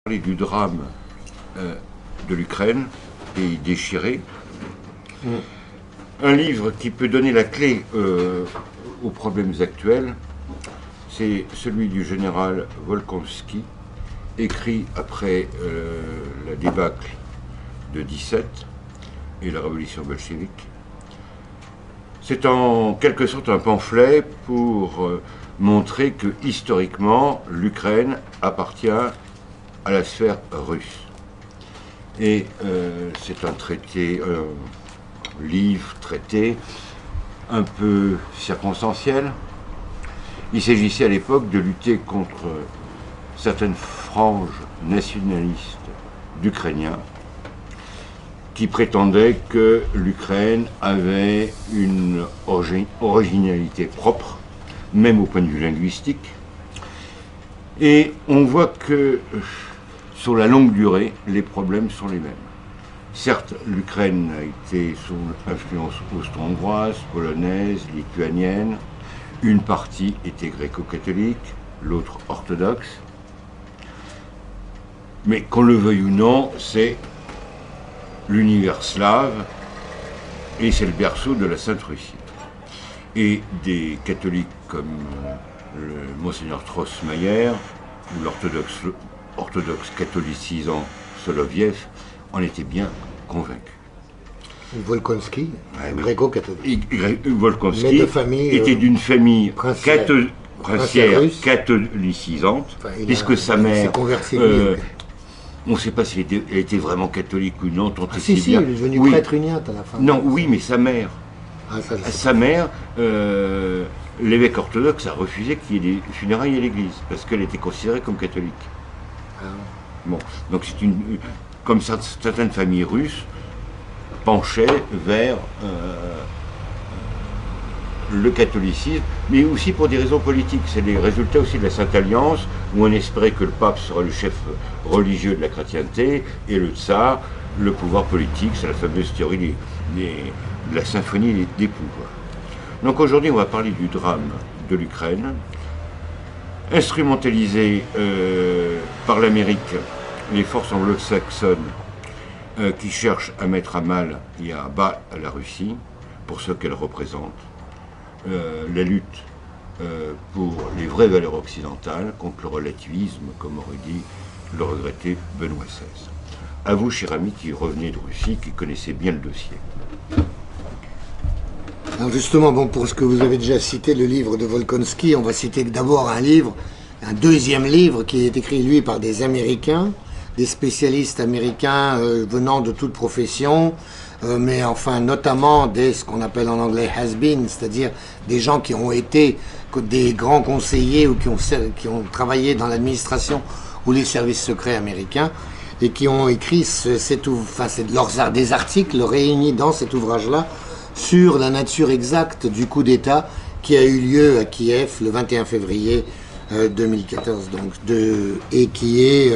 Parler du drame de l'Ukraine, pays déchiré. Un livre qui peut donner la clé aux problèmes actuels, c'est celui du général Volkonski, écrit après la débâcle de 17 et la révolution bolchevique. C'est en quelque sorte un pamphlet pour montrer que historiquement l'Ukraine appartient à la sphère russe. Et c'est un traité, livre, traité, un peu circonstanciel. Il s'agissait à l'époque de lutter contre certaines franges nationalistes d'Ukrainiens qui prétendaient que l'Ukraine avait une originalité propre, même au point de vue linguistique. Et on voit que sur la longue durée, les problèmes sont les mêmes. Certes, l'Ukraine a été sous influence austro-hongroise, polonaise, lituanienne. Une partie était gréco-catholique, l'autre orthodoxe. Mais qu'on le veuille ou non, c'est l'univers slave et c'est le berceau de la Sainte Russie. Et des catholiques comme le Monseigneur Trossmayer ou l'orthodoxe catholicisant Soloviev en étaient bien convaincus. Volkonski, gréco-catholique. Volkonski était d'une famille princière catholicisante, puisque sa mère, on ne sait pas si elle était vraiment catholique ou non. Si, il est devenu prêtre uniate à la fin. Non, oui, mais sa mère. Sa mère, l'évêque orthodoxe a refusé qu'il y ait des funérailles à l'église, parce qu'elle était considérée comme catholique. Bon, donc c'est comme certaines familles russes penchaient vers le catholicisme, mais aussi pour des raisons politiques. C'est les résultats aussi de la Sainte Alliance, où on espérait que le pape serait le chef religieux de la chrétienté, et le tsar, le pouvoir politique. C'est la fameuse théorie de la symphonie des pouvoirs. Donc aujourd'hui, on va parler du drame de l'Ukraine, instrumentalisé par l'Amérique, les forces anglo-saxonnes qui cherchent à mettre à mal et à bas la Russie pour ce qu'elle représente, la lutte pour les vraies valeurs occidentales contre le relativisme, comme aurait dit le regretté Benoît XVI. À vous, cher ami, qui revenez de Russie, qui connaissez bien le dossier. Alors justement, bon, pour ce que vous avez déjà cité, le livre de Volkonski, on va citer d'abord un deuxième livre qui est écrit, lui, par des Américains, des spécialistes américains venant de toute profession, mais enfin notamment ce qu'on appelle en anglais has-been, c'est-à-dire des gens qui ont été des grands conseillers ou qui ont travaillé dans l'administration ou les services secrets américains et qui ont écrit des articles réunis dans cet ouvrage-là sur la nature exacte du coup d'État qui a eu lieu à Kiev le 21 février 2014, et qui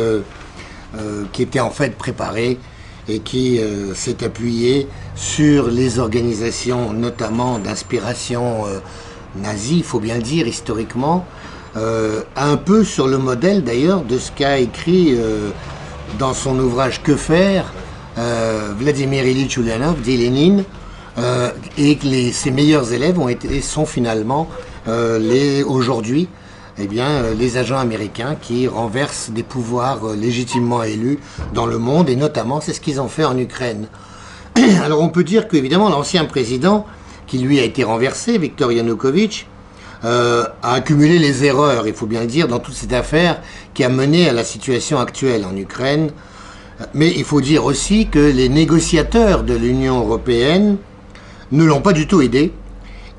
était en fait préparé et qui s'est appuyé sur les organisations notamment d'inspiration nazie, il faut bien le dire historiquement, un peu sur le modèle d'ailleurs de ce qu'a écrit dans son ouvrage Que faire Vladimir Ilyich Ulyanov, dit Lénine, et que ses meilleurs élèves sont finalement aujourd'hui les agents américains qui renversent des pouvoirs légitimement élus dans le monde, et notamment c'est ce qu'ils ont fait en Ukraine. Alors on peut dire qu'évidemment l'ancien président, qui lui a été renversé, Viktor Yanukovych, a accumulé les erreurs, il faut bien le dire, dans toute cette affaire qui a mené à la situation actuelle en Ukraine. Mais il faut dire aussi que les négociateurs de l'Union européenne ne l'ont pas du tout aidé,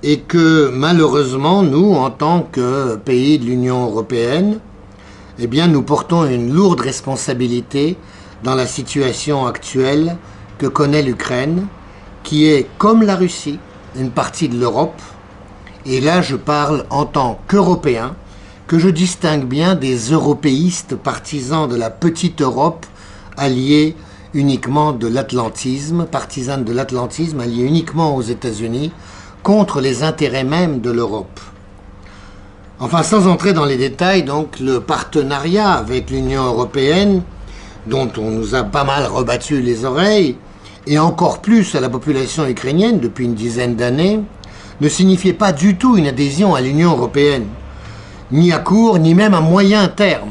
et que malheureusement, nous, en tant que pays de l'Union européenne, nous portons une lourde responsabilité dans la situation actuelle que connaît l'Ukraine, qui est, comme la Russie, une partie de l'Europe. Et là, je parle en tant qu'Européen, que je distingue bien des européistes partisans de la petite Europe, alliés uniquement de l'atlantisme, partisane de l'atlantisme, alliée uniquement aux États-Unis, contre les intérêts mêmes de l'Europe. Enfin, sans entrer dans les détails, donc, le partenariat avec l'Union européenne dont on nous a pas mal rebattu les oreilles, et encore plus à la population ukrainienne depuis une dizaine d'années, ne signifiait pas du tout une adhésion à l'Union européenne, ni à court, ni même à moyen terme.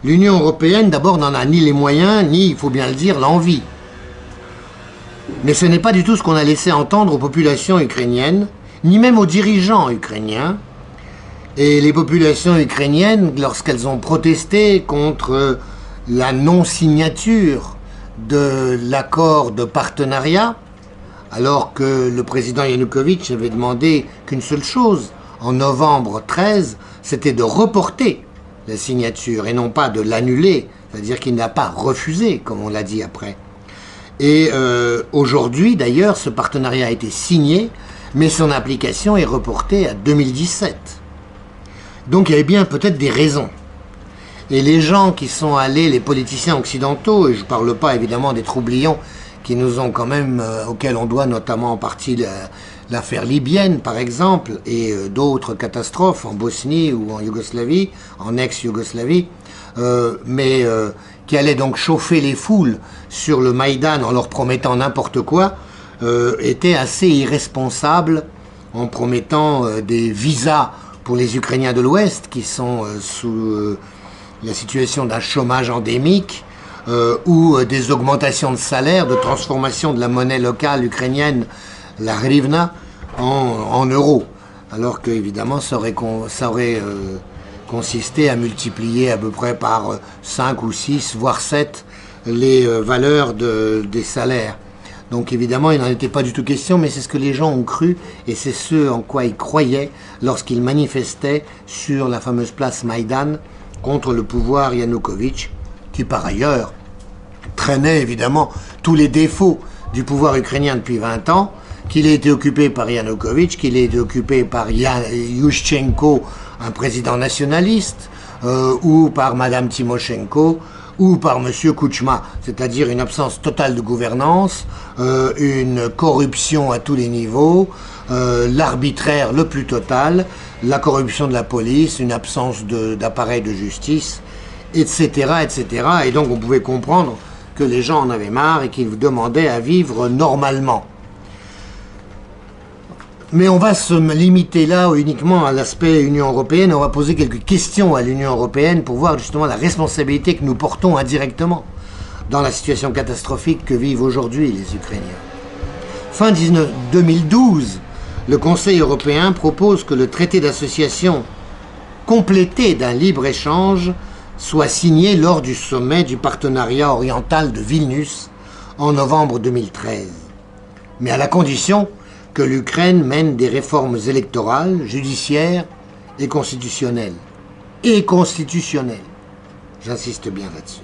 L'Union européenne, d'abord, n'en a ni les moyens, ni, il faut bien le dire, l'envie. Mais ce n'est pas du tout ce qu'on a laissé entendre aux populations ukrainiennes, ni même aux dirigeants ukrainiens. Et les populations ukrainiennes, lorsqu'elles ont protesté contre la non-signature de l'accord de partenariat, alors que le président Yanukovych avait demandé qu'une seule chose, en novembre 13, c'était de reporter la signature et non pas de l'annuler, c'est-à-dire qu'il n'a pas refusé, comme on l'a dit après. Et aujourd'hui, d'ailleurs, ce partenariat a été signé, mais son application est reportée à 2017. Donc il y avait bien peut-être des raisons. Et les gens qui sont allés, les politiciens occidentaux, et je ne parle pas évidemment des troublions qui nous ont quand même, auxquels on doit notamment en partie l'affaire libyenne par exemple, et d'autres catastrophes en Bosnie ou en Yougoslavie, en ex-Yougoslavie, qui allaient donc chauffer les foules sur le Maïdan en leur promettant n'importe quoi, étaient assez irresponsables en promettant des visas pour les Ukrainiens de l'Ouest qui sont sous la situation d'un chômage endémique, ou des augmentations de salaire, de transformation de la monnaie locale ukrainienne, la hryvnia, en euros. Alors qu'évidemment, ça aurait consisté à multiplier à peu près par 5 ou 6, voire 7, les valeurs des salaires. Donc évidemment, il n'en était pas du tout question, mais c'est ce que les gens ont cru, et c'est ce en quoi ils croyaient lorsqu'ils manifestaient sur la fameuse place Maïdan contre le pouvoir Yanukovych, qui par ailleurs traînait évidemment tous les défauts du pouvoir ukrainien depuis 20 ans, qu'il ait été occupé par Yanukovych, qu'il ait été occupé par Yushchenko, un président nationaliste, ou par Madame Timoshenko, ou par Monsieur Kouchma, c'est-à-dire une absence totale de gouvernance, une corruption à tous les niveaux, l'arbitraire le plus total, la corruption de la police, une absence d'appareil de justice, etc., etc. Et donc on pouvait comprendre que les gens en avaient marre et qu'ils demandaient à vivre normalement. Mais on va se limiter là uniquement à l'aspect Union européenne. On va poser quelques questions à l'Union européenne pour voir justement la responsabilité que nous portons indirectement dans la situation catastrophique que vivent aujourd'hui les Ukrainiens. Fin 2012, le Conseil européen propose que le traité d'association complété d'un libre-échange soit signé lors du sommet du partenariat oriental de Vilnius en novembre 2013. Mais à la condition que l'Ukraine mène des réformes électorales, judiciaires et constitutionnelles. Et constitutionnelles. J'insiste bien là-dessus.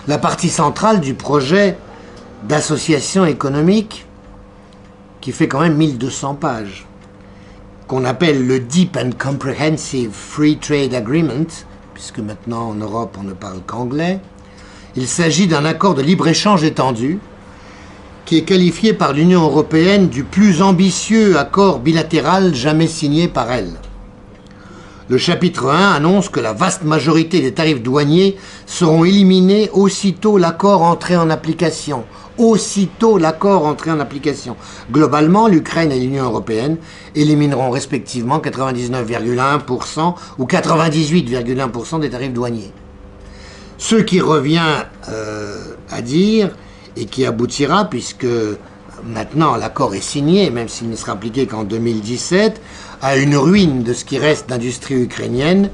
La partie centrale du projet d'association économique, qui fait quand même 1200 pages, qu'on appelle le Deep and Comprehensive Free Trade Agreement, puisque maintenant en Europe on ne parle qu'anglais, il s'agit d'un accord de libre-échange étendu, qui est qualifié par l'Union européenne du plus ambitieux accord bilatéral jamais signé par elle. Le chapitre 1 annonce que la vaste majorité des tarifs douaniers seront éliminés aussitôt l'accord entré en application. Aussitôt l'accord entré en application. Globalement, l'Ukraine et l'Union européenne élimineront respectivement 99,1% ou 98,1% des tarifs douaniers. Ce qui revient à dire, et qui aboutira, puisque maintenant l'accord est signé, même s'il ne sera appliqué qu'en 2017, à une ruine de ce qui reste d'industrie ukrainienne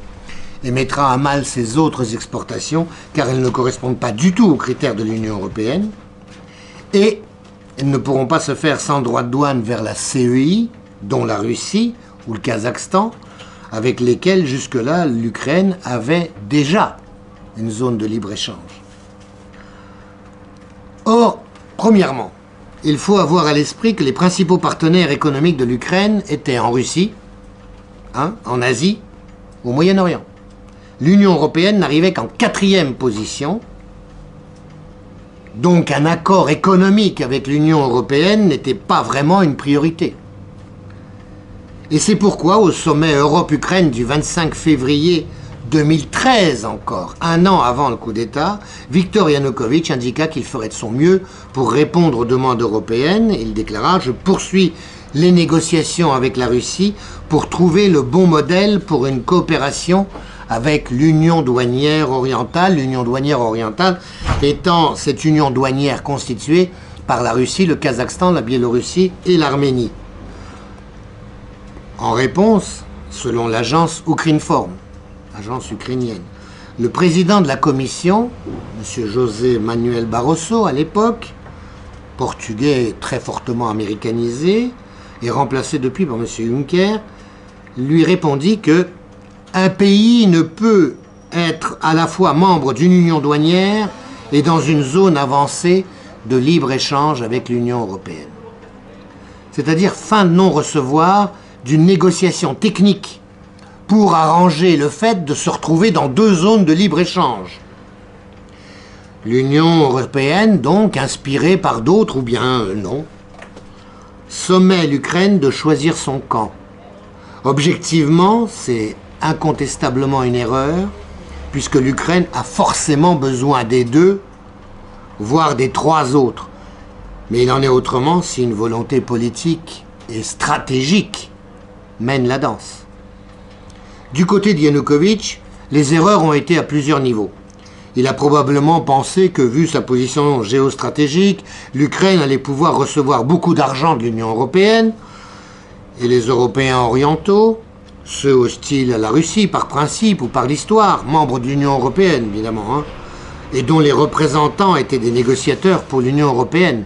et mettra à mal ses autres exportations, car elles ne correspondent pas du tout aux critères de l'Union européenne, et elles ne pourront pas se faire sans droit de douane vers la CEI, dont la Russie ou le Kazakhstan, avec lesquels jusque-là l'Ukraine avait déjà une zone de libre-échange. Or, premièrement, il faut avoir à l'esprit que les principaux partenaires économiques de l'Ukraine étaient en Russie, en Asie, au Moyen-Orient. L'Union européenne n'arrivait qu'en 4e position, donc un accord économique avec l'Union européenne n'était pas vraiment une priorité. Et c'est pourquoi, au sommet Europe-Ukraine du 25 février 2013 encore, un an avant le coup d'État, Viktor Yanukovych indiqua qu'il ferait de son mieux pour répondre aux demandes européennes. Il déclara « Je poursuis les négociations avec la Russie pour trouver le bon modèle pour une coopération avec l'Union douanière orientale ». L'Union douanière orientale étant cette union douanière constituée par la Russie, le Kazakhstan, la Biélorussie et l'Arménie. En réponse, selon l'agence Ukrinform, agence ukrainienne, le président de la commission, M. José Manuel Barroso à l'époque, portugais très fortement américanisé et remplacé depuis par M. Juncker, lui répondit que un pays ne peut être à la fois membre d'une union douanière et dans une zone avancée de libre-échange avec l'Union européenne. C'est-à-dire fin de non-recevoir d'une négociation technique pour arranger le fait de se retrouver dans deux zones de libre-échange. L'Union européenne, donc, inspirée par d'autres, ou bien non, sommet l'Ukraine de choisir son camp. Objectivement, c'est incontestablement une erreur, puisque l'Ukraine a forcément besoin des deux, voire des trois autres. Mais il en est autrement si une volonté politique et stratégique mène la danse. Du côté de Yanukovych, les erreurs ont été à plusieurs niveaux. Il a probablement pensé que, vu sa position géostratégique, l'Ukraine allait pouvoir recevoir beaucoup d'argent de l'Union européenne, et les Européens orientaux, ceux hostiles à la Russie par principe ou par l'histoire, membres de l'Union européenne évidemment, et dont les représentants étaient des négociateurs pour l'Union européenne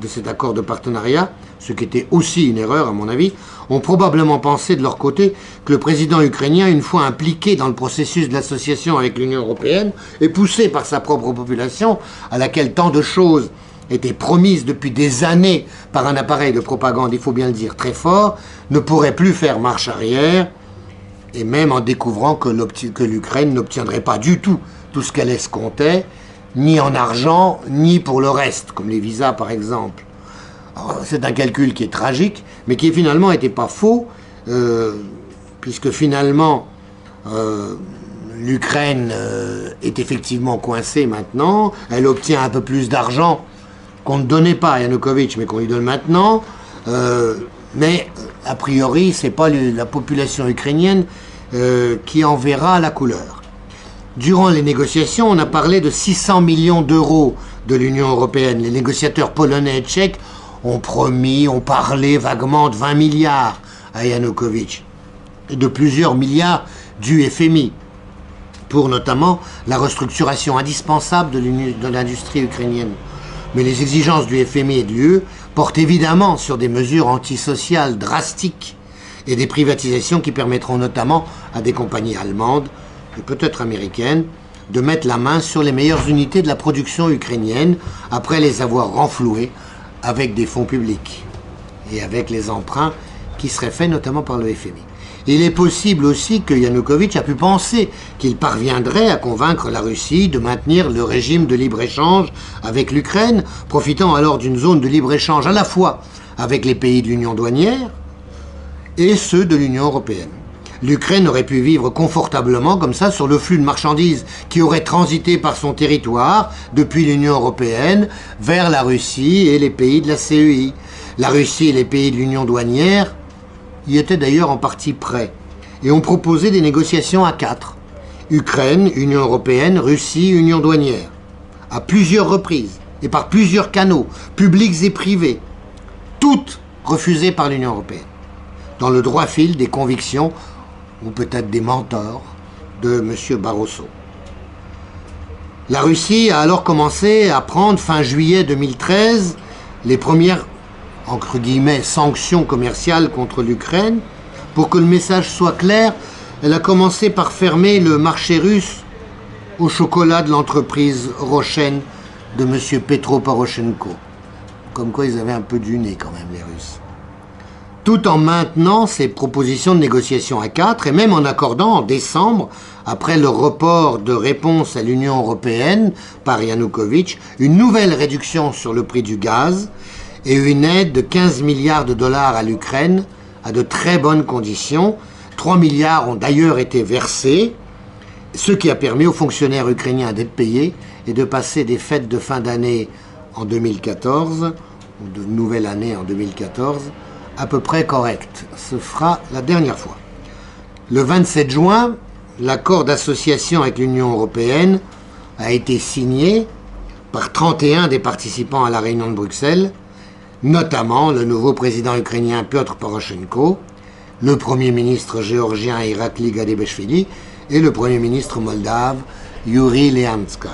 de cet accord de partenariat, ce qui était aussi une erreur à mon avis, ont probablement pensé de leur côté que le président ukrainien, une fois impliqué dans le processus de l'association avec l'Union européenne et poussé par sa propre population, à laquelle tant de choses étaient promises depuis des années par un appareil de propagande, il faut bien le dire, très fort, ne pourrait plus faire marche arrière, et même en découvrant que l'Ukraine n'obtiendrait pas du tout ce qu'elle escomptait, ni en argent, ni pour le reste, comme les visas par exemple. C'est un calcul qui est tragique, mais qui finalement n'était pas faux, puisque finalement l'Ukraine est effectivement coincée maintenant, elle obtient un peu plus d'argent qu'on ne donnait pas à Yanukovych, mais qu'on lui donne maintenant, mais a priori, ce n'est pas la population ukrainienne qui en verra la couleur. Durant les négociations, on a parlé de 600 millions d'euros de l'Union européenne. Les négociateurs polonais et tchèques ont promis, ont parlé vaguement de 20 milliards à Yanukovych et de plusieurs milliards du FMI pour notamment la restructuration indispensable de l'industrie ukrainienne. Mais les exigences du FMI et de l'UE portent évidemment sur des mesures antisociales drastiques et des privatisations qui permettront notamment à des compagnies allemandes et peut-être américaines de mettre la main sur les meilleures unités de la production ukrainienne après les avoir renflouées avec des fonds publics et avec les emprunts qui seraient faits notamment par le FMI. Il est possible aussi que Yanukovych a pu penser qu'il parviendrait à convaincre la Russie de maintenir le régime de libre-échange avec l'Ukraine, profitant alors d'une zone de libre-échange à la fois avec les pays de l'Union douanière et ceux de l'Union européenne. L'Ukraine aurait pu vivre confortablement comme ça sur le flux de marchandises qui aurait transité par son territoire depuis l'Union européenne vers la Russie et les pays de la CEI. La Russie et les pays de l'Union douanière y étaient d'ailleurs en partie prêts et ont proposé des négociations à 4. Ukraine, Union européenne, Russie, Union douanière. À plusieurs reprises et par plusieurs canaux, publics et privés. Toutes refusées par l'Union européenne. Dans le droit fil des convictions ou peut-être des mentors de M. Barroso. La Russie a alors commencé à prendre, fin juillet 2013, les premières, entre guillemets, sanctions commerciales contre l'Ukraine. Pour que le message soit clair, elle a commencé par fermer le marché russe au chocolat de l'entreprise Rochen de M. Petro Poroshenko. Comme quoi ils avaient un peu du nez quand même, les Russes. Tout en maintenant ces propositions de négociation à 4 et même en accordant en décembre, après le report de réponse à l'Union européenne par Yanukovych, une nouvelle réduction sur le prix du gaz et une aide de 15 milliards de dollars à l'Ukraine à de très bonnes conditions. 3 milliards ont d'ailleurs été versés ce qui a permis aux fonctionnaires ukrainiens d'être payés et de passer des fêtes de fin d'année en 2014, ou de nouvelle année en 2014, à peu près correctes. Ce sera la dernière fois. Le 27 juin, l'accord d'association avec l'Union européenne a été signé par 31 des participants à la réunion de Bruxelles, notamment le nouveau président ukrainien Piotr Poroshenko, le premier ministre géorgien Irakli Gadebeshvili et le premier ministre moldave Yuri Leanska.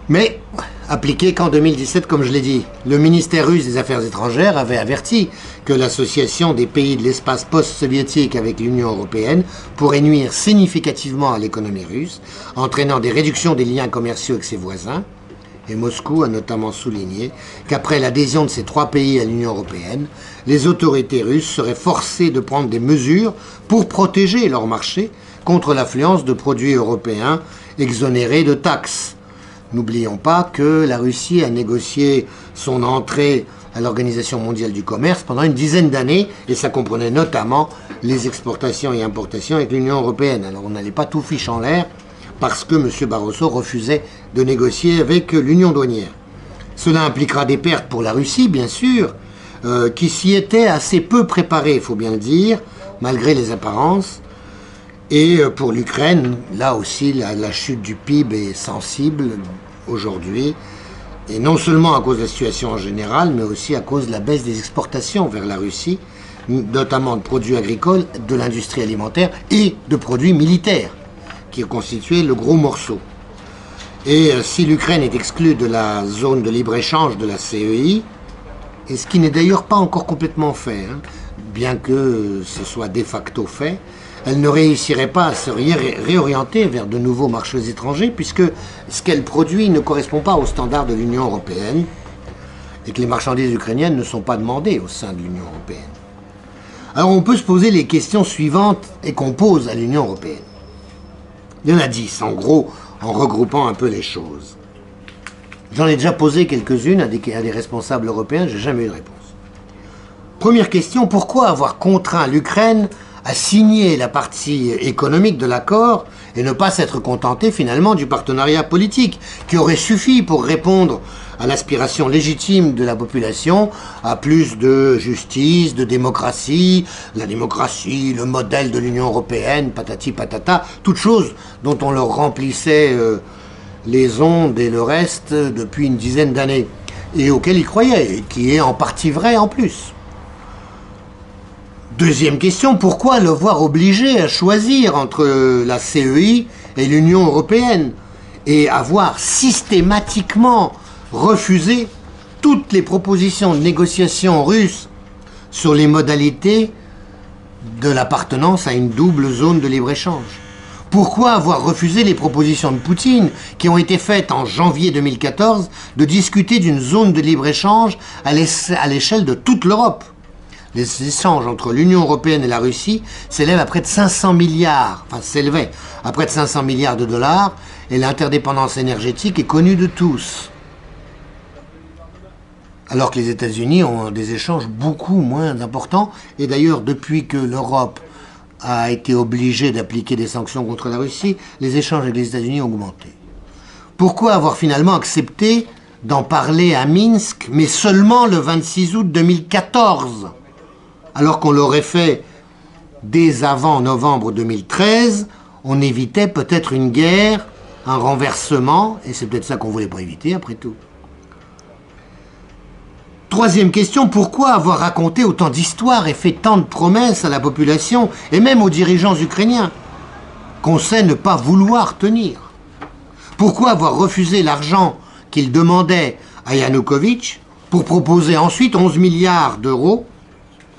Mais appliqué qu'en 2017, comme je l'ai dit, le ministère russe des Affaires étrangères avait averti que l'association des pays de l'espace post-soviétique avec l'Union européenne pourrait nuire significativement à l'économie russe, entraînant des réductions des liens commerciaux avec ses voisins. Et Moscou a notamment souligné qu'après l'adhésion de ces 3 pays à l'Union européenne, les autorités russes seraient forcées de prendre des mesures pour protéger leur marché contre l'affluence de produits européens exonérés de taxes. N'oublions pas que la Russie a négocié son entrée à l'Organisation mondiale du commerce pendant une dizaine d'années, et ça comprenait notamment les exportations et importations avec l'Union européenne. Alors on n'allait pas tout fiche en l'air, parce que M. Barroso refusait de négocier avec l'Union douanière. Cela impliquera des pertes pour la Russie, bien sûr, qui s'y était assez peu préparée, il faut bien le dire, malgré les apparences. Et pour l'Ukraine, là aussi, la chute du PIB est sensible aujourd'hui, et non seulement à cause de la situation en général, mais aussi à cause de la baisse des exportations vers la Russie, notamment de produits agricoles, de l'industrie alimentaire et de produits militaires, qui ont constitué le gros morceau. Et si l'Ukraine est exclue de la zone de libre-échange de la CEI, et ce qui n'est d'ailleurs pas encore complètement fait, bien que ce soit de facto fait, elle ne réussirait pas à se réorienter vers de nouveaux marchés étrangers, puisque ce qu'elle produit ne correspond pas aux standards de l'Union européenne, et que les marchandises ukrainiennes ne sont pas demandées au sein de l'Union européenne. Alors on peut se poser les questions suivantes et qu'on pose à l'Union européenne. Il y en a 10, en gros, en regroupant un peu les choses. J'en ai déjà posé quelques-unes à des responsables européens, j'ai jamais eu de réponse. Première question, pourquoi avoir contraint l'Ukraine à signer la partie économique de l'accord et ne pas s'être contenté finalement du partenariat politique, qui aurait suffi pour répondre à l'aspiration légitime de la population à plus de justice, de démocratie, la démocratie, le modèle de l'Union européenne, patati patata, toutes choses dont on leur remplissait les ondes et le reste depuis une dizaine d'années, et auxquelles ils croyaient, et qui est en partie vrai en plus. Deuxième question, pourquoi le voir obligé à choisir entre la CEI et l'Union européenne, et avoir systématiquement refusé toutes les propositions de négociation russes sur les modalités de l'appartenance à une double zone de libre-échange? Pourquoi avoir refusé les propositions de Poutine qui ont été faites en janvier 2014 de discuter d'une zone de libre-échange à l'échelle de toute l'Europe? Les échanges entre l'Union européenne et la Russie s'élèvent à près de 500 milliards, enfin s'élevaient à près de 500 milliards de dollars, et l'interdépendance énergétique est connue de tous. Alors que les États-Unis ont des échanges beaucoup moins importants, et d'ailleurs depuis que l'Europe a été obligée d'appliquer des sanctions contre la Russie, les échanges avec les États-Unis ont augmenté. Pourquoi avoir finalement accepté d'en parler à Minsk, mais seulement le 26 août 2014 ? Alors qu'on l'aurait fait dès avant novembre 2013, on évitait peut-être une guerre, un renversement, et c'est peut-être ça qu'on ne voulait pas éviter après tout. Troisième question, pourquoi avoir raconté autant d'histoires et fait tant de promesses à la population et même aux dirigeants ukrainiens qu'on sait ne pas vouloir tenir? Pourquoi avoir refusé l'argent qu'ils demandaient à Yanukovych pour proposer ensuite 11 milliards d'euros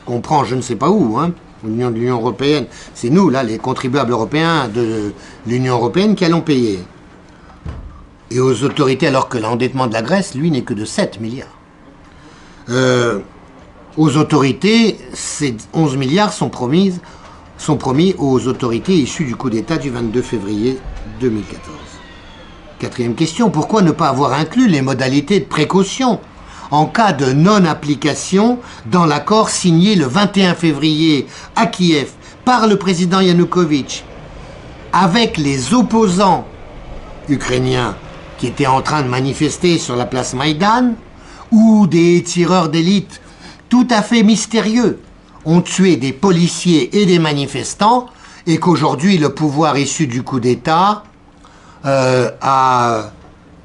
qu'on prend je ne sais pas où, l'Union de l'Union européenne, c'est nous, là, les contribuables européens de l'Union européenne qui allons payer. Et aux autorités, alors que l'endettement de la Grèce, lui, n'est que de 7 milliards. Aux autorités, ces 11 milliards sont promis aux autorités issues du coup d'État du 22 février 2014. Quatrième question, pourquoi ne pas avoir inclus les modalités de précaution en cas de non-application dans l'accord signé le 21 février à Kiev par le président Yanukovych, avec les opposants ukrainiens qui étaient en train de manifester sur la place Maïdan, où des tireurs d'élite tout à fait mystérieux ont tué des policiers et des manifestants, et qu'aujourd'hui le pouvoir issu du coup d'État ne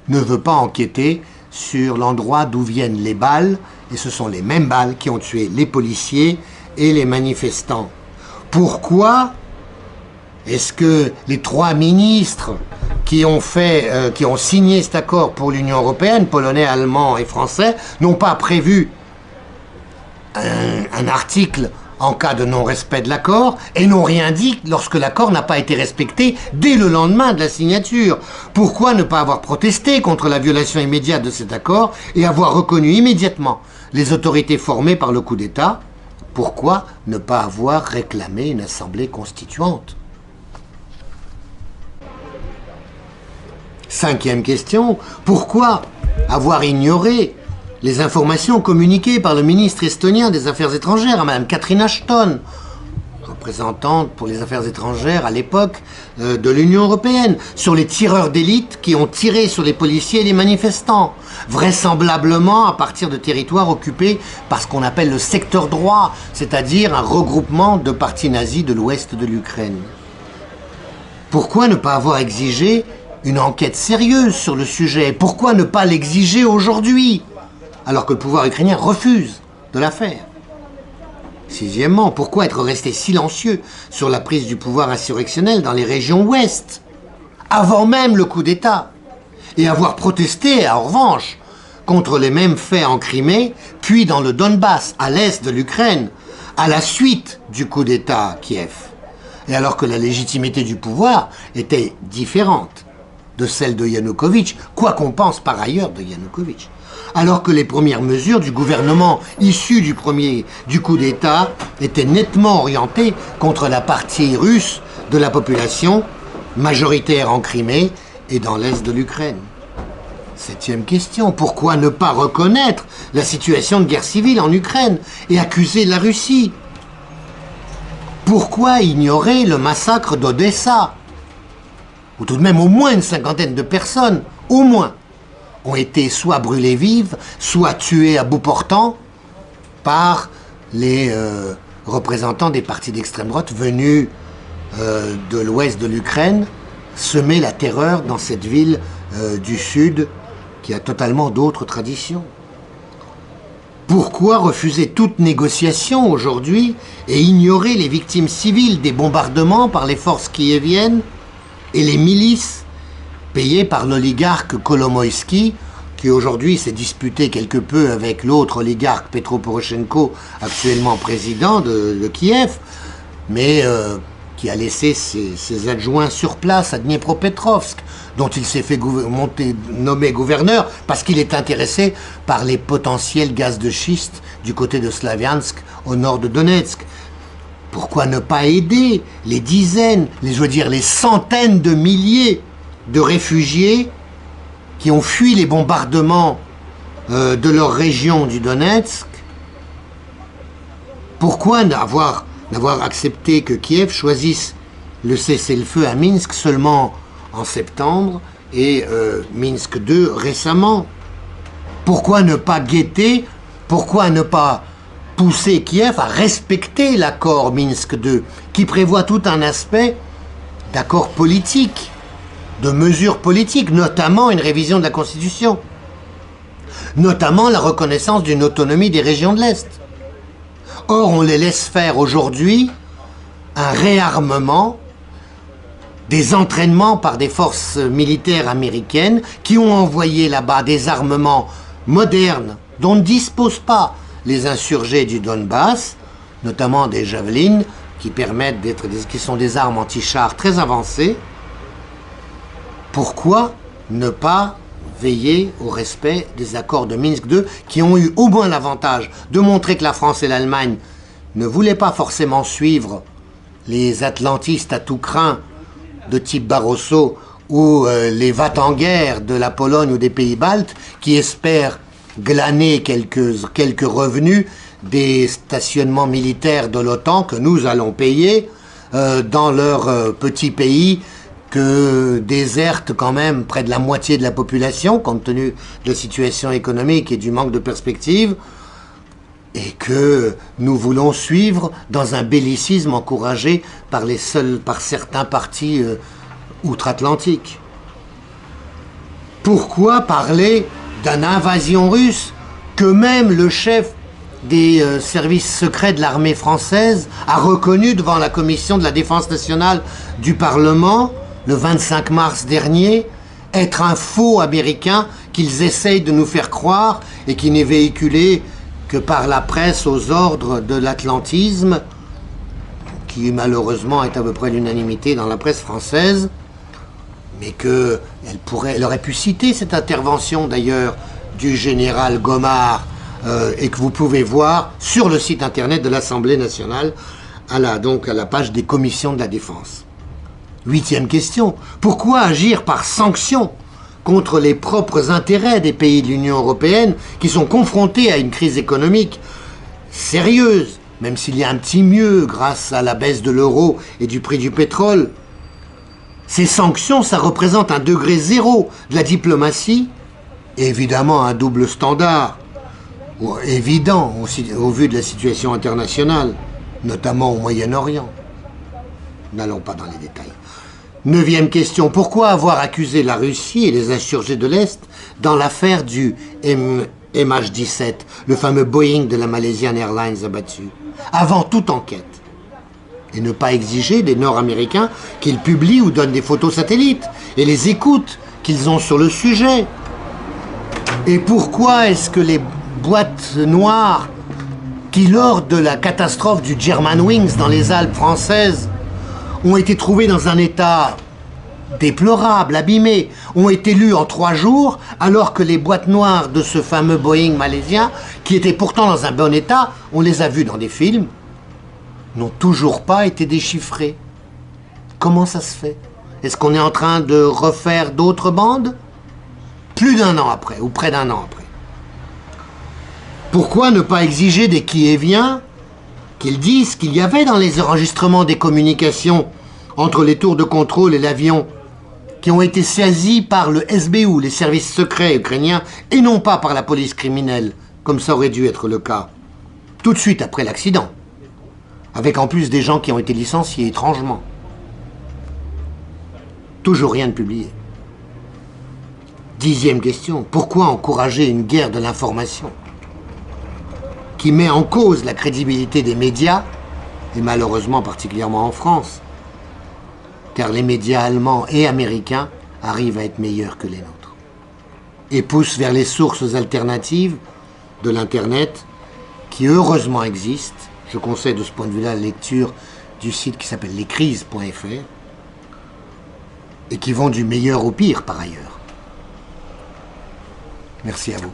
veut pas enquêter sur l'endroit d'où viennent les balles, et ce sont les mêmes balles qui ont tué les policiers et les manifestants. Pourquoi est-ce que les 3 ministres qui ont signé cet accord pour l'Union européenne, polonais, allemand et français, n'ont pas prévu un article en cas de non-respect de l'accord, et n'ont rien dit lorsque l'accord n'a pas été respecté dès le lendemain de la signature? Pourquoi ne pas avoir protesté contre la violation immédiate de cet accord et avoir reconnu immédiatement les autorités formées par le coup d'État? Pourquoi ne pas avoir réclamé une assemblée constituante? 5e question, pourquoi avoir ignoré les informations communiquées par le ministre estonien des Affaires étrangères, à Mme Catherine Ashton, représentante pour les affaires étrangères à l'époque de l'Union européenne, sur les tireurs d'élite qui ont tiré sur les policiers et les manifestants, vraisemblablement à partir de territoires occupés par ce qu'on appelle le secteur droit, c'est-à-dire un regroupement de partis nazis de l'ouest de l'Ukraine. Pourquoi ne pas avoir exigé une enquête sérieuse sur le sujet? Pourquoi ne pas l'exiger aujourd'hui, alors que le pouvoir ukrainien refuse de la faire? 6e, pourquoi être resté silencieux sur la prise du pouvoir insurrectionnel dans les régions ouest, avant même le coup d'État, et avoir protesté, en revanche, contre les mêmes faits en Crimée, puis dans le Donbass, à l'est de l'Ukraine, à la suite du coup d'État à Kiev, et alors que la légitimité du pouvoir était différente de celle de Yanukovych, quoi qu'on pense par ailleurs de Yanukovych. Alors que les premières mesures du gouvernement issu du coup d'État étaient nettement orientées contre la partie russe de la population, majoritaire en Crimée et dans l'est de l'Ukraine. 7e question, pourquoi ne pas reconnaître la situation de guerre civile en Ukraine et accuser la Russie? Pourquoi ignorer le massacre d'Odessa, où tout de même au moins une 50aine de personnes, au moins, ont été soit brûlées vives, soit tuées à bout portant par les représentants des partis d'extrême droite venus de l'ouest de l'Ukraine, semer la terreur dans cette ville du sud qui a totalement d'autres traditions. Pourquoi refuser toute négociation aujourd'hui et ignorer les victimes civiles des bombardements par les forces kieviennes et les milices payé par l'oligarque Kolomoïski, qui aujourd'hui s'est disputé quelque peu avec l'autre oligarque Petro Poroshenko, actuellement président de Kiev, mais qui a laissé ses adjoints sur place à Dniepropetrovsk, dont il s'est fait nommer gouverneur parce qu'il est intéressé par les potentiels gaz de schiste du côté de Slaviansk, au nord de Donetsk. Pourquoi ne pas aider les dizaines, les centaines de milliers de réfugiés qui ont fui les bombardements de leur région du Donetsk? Pourquoi n'avoir accepté que Kiev choisisse le cessez-le-feu à Minsk seulement en septembre et Minsk II récemment? Pourquoi ne pas guetter? Pourquoi ne pas pousser Kiev à respecter l'accord Minsk II, qui prévoit tout un aspect d'accord politique, de mesures politiques, notamment une révision de la Constitution, notamment la reconnaissance d'une autonomie des régions de l'Est. Or, on les laisse faire aujourd'hui un réarmement, des entraînements par des forces militaires américaines qui ont envoyé là-bas des armements modernes dont ne disposent pas les insurgés du Donbass, notamment des javelines qui sont des armes anti-chars très avancées. Pourquoi ne pas veiller au respect des accords de Minsk II qui ont eu au moins l'avantage de montrer que la France et l'Allemagne ne voulaient pas forcément suivre les atlantistes à tout crin de type Barroso ou les va-t-en-guerre de la Pologne ou des pays baltes qui espèrent glaner quelques revenus des stationnements militaires de l'OTAN que nous allons payer dans leur petit pays que déserte quand même près de la moitié de la population, compte tenu de la situation économique et du manque de perspective, et que nous voulons suivre dans un bellicisme encouragé par certains partis outre-Atlantique. Pourquoi parler d'une invasion russe que même le chef des services secrets de l'armée française a reconnu devant la commission de la défense nationale du Parlement le 25 mars dernier être un faux américain qu'ils essayent de nous faire croire et qui n'est véhiculé que par la presse aux ordres de l'atlantisme, qui malheureusement est à peu près l'unanimité dans la presse française, mais elle aurait pu citer cette intervention d'ailleurs du général Gomard, et que vous pouvez voir sur le site internet de l'Assemblée nationale, donc à la page des commissions de la défense. 8e question, pourquoi agir par sanction contre les propres intérêts des pays de l'Union européenne qui sont confrontés à une crise économique sérieuse, même s'il y a un petit mieux grâce à la baisse de l'euro et du prix du pétrole? Ces sanctions, ça représente un degré zéro de la diplomatie, et évidemment un double standard, évident au vu de la situation internationale, notamment au Moyen-Orient. N'allons pas dans les détails. 9e question, pourquoi avoir accusé la Russie et les insurgés de l'Est dans l'affaire du MH17, le fameux Boeing de la Malaysian Airlines abattu, avant toute enquête? Et ne pas exiger des Nord-Américains qu'ils publient ou donnent des photos satellites et les écoutes qu'ils ont sur le sujet? Et pourquoi est-ce que les boîtes noires qui, lors de la catastrophe du Germanwings dans les Alpes françaises, ont été trouvées dans un état déplorable, abîmé, ont été lues en 3 jours, alors que les boîtes noires de ce fameux Boeing malaisien, qui étaient pourtant dans un bon état, on les a vues dans des films, n'ont toujours pas été déchiffrées? Comment ça se fait? Est-ce qu'on est en train de refaire d'autres bandes? Plus d'1 an après, ou près d'1 an après. Pourquoi ne pas exiger des qui-et-viens qu'ils disent qu'il y avait dans les enregistrements des communications entre les tours de contrôle et l'avion qui ont été saisis par le SBU, les services secrets ukrainiens, et non pas par la police criminelle, comme ça aurait dû être le cas, tout de suite après l'accident, avec en plus des gens qui ont été licenciés étrangement. Toujours rien de publié. 10e question, pourquoi encourager une guerre de l'information qui met en cause la crédibilité des médias, et malheureusement particulièrement en France, car les médias allemands et américains arrivent à être meilleurs que les nôtres, et poussent vers les sources alternatives de l'Internet, qui heureusement existent. Je conseille de ce point de vue-là la lecture du site qui s'appelle lescrises.fr, et qui vont du meilleur au pire par ailleurs. Merci à vous.